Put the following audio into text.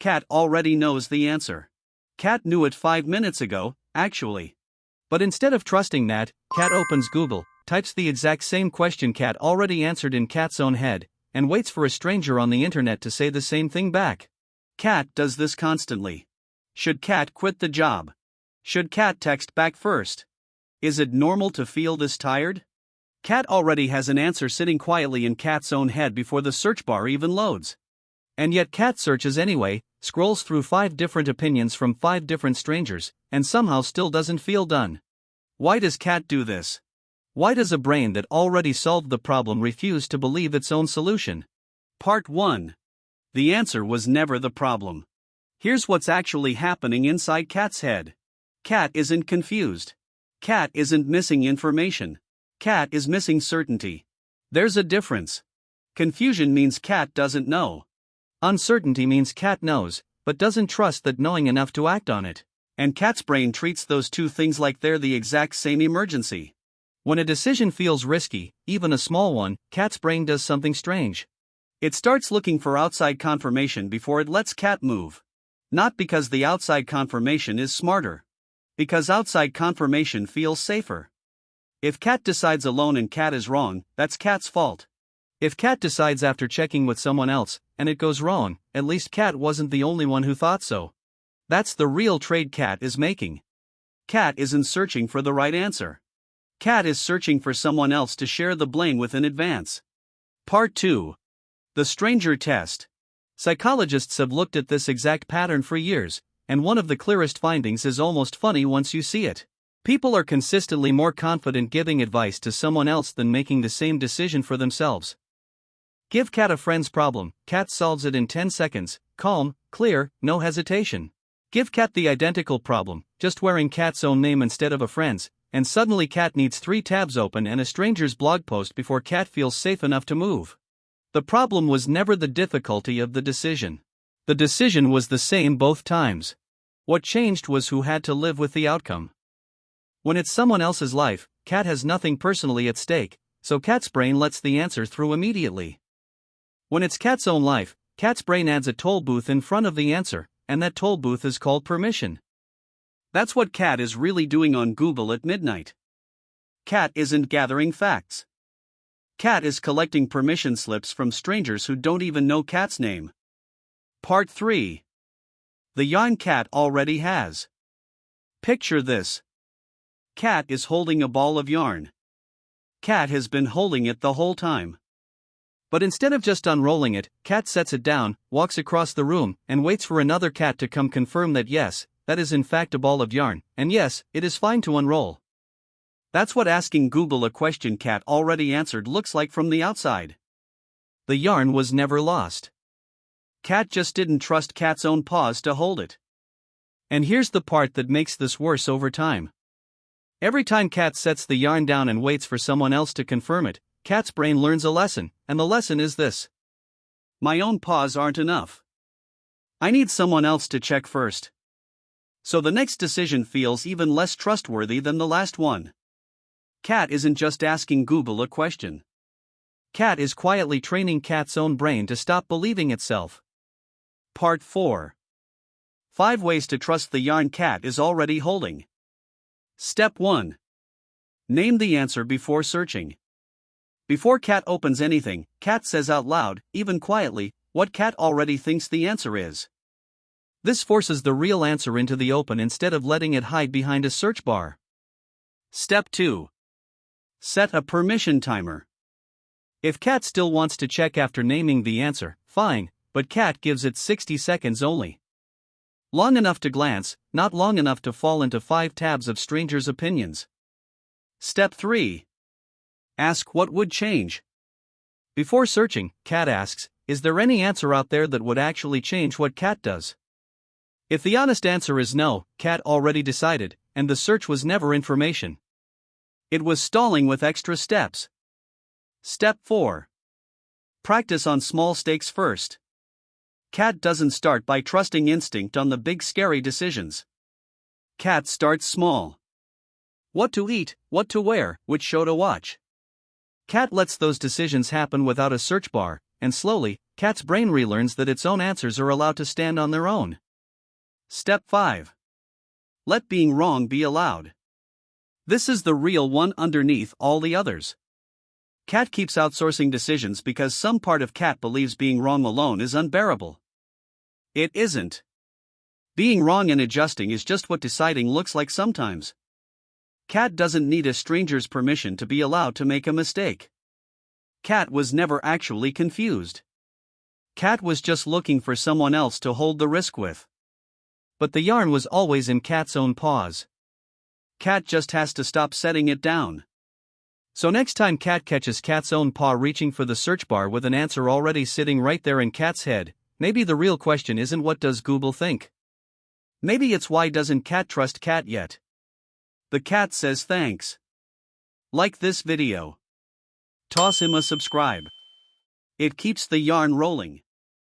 Cat already knows the answer. Cat knew it 5 minutes ago, actually. But instead of trusting that, Cat opens Google, types the exact same question Cat already answered in Cat's own head, and waits for a stranger on the internet to say the same thing back. Cat does this constantly. Should Cat quit the job? Should Cat text back first? Is it normal to feel this tired? Cat already has an answer sitting quietly in Cat's own head before the search bar even loads. And yet Cat searches anyway, scrolls through 5 different opinions from 5 different strangers, and somehow still doesn't feel done. Why does Cat do this? Why does a brain that already solved the problem refuse to believe its own solution? Part 1. The answer was never the problem. Here's what's actually happening inside Cat's head. Cat isn't confused. Cat isn't missing information. Cat is missing certainty. There's a difference. Confusion means Cat doesn't know. Uncertainty means Cat knows, but doesn't trust that knowing enough to act on it. And Cat's brain treats those two things like they're the exact same emergency. When a decision feels risky, even a small one, Cat's brain does something strange. It starts looking for outside confirmation before it lets Cat move. Not because the outside confirmation is smarter. Because outside confirmation feels safer. If Cat decides alone and Cat is wrong, that's Cat's fault. If Cat decides after checking with someone else, and it goes wrong, at least Cat wasn't the only one who thought so. That's the real trade Cat is making. Cat isn't searching for the right answer. Cat is searching for someone else to share the blame with in advance. Part 2. The stranger test. Psychologists have looked at this exact pattern for years, and one of the clearest findings is almost funny once you see it. People are consistently more confident giving advice to someone else than making the same decision for themselves. Give Cat a friend's problem, Cat solves it in 10 seconds, calm, clear, no hesitation. Give Cat the identical problem, just wearing Cat's own name instead of a friend's, and suddenly Cat needs 3 tabs open and a stranger's blog post before Cat feels safe enough to move. The problem was never the difficulty of the decision. The decision was the same both times. What changed was who had to live with the outcome. When it's someone else's life, Cat has nothing personally at stake, so Cat's brain lets the answer through immediately. When it's Cat's own life, Cat's brain adds a toll booth in front of the answer, and that toll booth is called permission. That's what Cat is really doing on Google at midnight. Cat isn't gathering facts. Cat is collecting permission slips from strangers who don't even know Cat's name. Part 3. The yarn Cat already has. Picture this. Cat is holding a ball of yarn. Cat has been holding it the whole time. But instead of just unrolling it, Cat sets it down, walks across the room, and waits for another cat to come confirm that yes, that is in fact a ball of yarn, and yes, it is fine to unroll. That's what asking Google a question Cat already answered looks like from the outside. The yarn was never lost. Cat just didn't trust Cat's own paws to hold it. And here's the part that makes this worse over time. Every time Cat sets the yarn down and waits for someone else to confirm it, Cat's brain learns a lesson, and the lesson is this. My own paws aren't enough. I need someone else to check first. So the next decision feels even less trustworthy than the last one. Cat isn't just asking Google a question. Cat is quietly training Cat's own brain to stop believing itself. Part 4. 5 ways to trust the yarn Cat is already holding. Step 1. Name the answer before searching. Before Cat opens anything, Cat says out loud, even quietly, what Cat already thinks the answer is. This forces the real answer into the open instead of letting it hide behind a search bar. Step 2. Set a permission timer. If Cat still wants to check after naming the answer, fine, but Cat gives it 60 seconds only. Long enough to glance, not long enough to fall into 5 tabs of strangers' opinions. Step 3. Ask what would change. Before searching, Cat asks, is there any answer out there that would actually change what Cat does? If the honest answer is no, Cat already decided, and the search was never information. It was stalling with extra steps. Step 4. Practice on small stakes first. Cat doesn't start by trusting instinct on the big scary decisions. Cat starts small. What to eat, what to wear, which show to watch. Cat lets those decisions happen without a search bar, and slowly, Cat's brain relearns that its own answers are allowed to stand on their own. Step 5. Let being wrong be allowed. This is the real one underneath all the others. Cat keeps outsourcing decisions because some part of Cat believes being wrong alone is unbearable. It isn't. Being wrong and adjusting is just what deciding looks like sometimes. Cat doesn't need a stranger's permission to be allowed to make a mistake. Cat was never actually confused. Cat was just looking for someone else to hold the risk with. But the yarn was always in Cat's own paws. Cat just has to stop setting it down. So next time Cat catches Cat's own paw reaching for the search bar with an answer already sitting right there in Cat's head, maybe the real question isn't what does Google think? Maybe it's why doesn't Cat trust Cat yet? The cat says thanks. Like this video. Toss him a subscribe. It keeps the yarn rolling.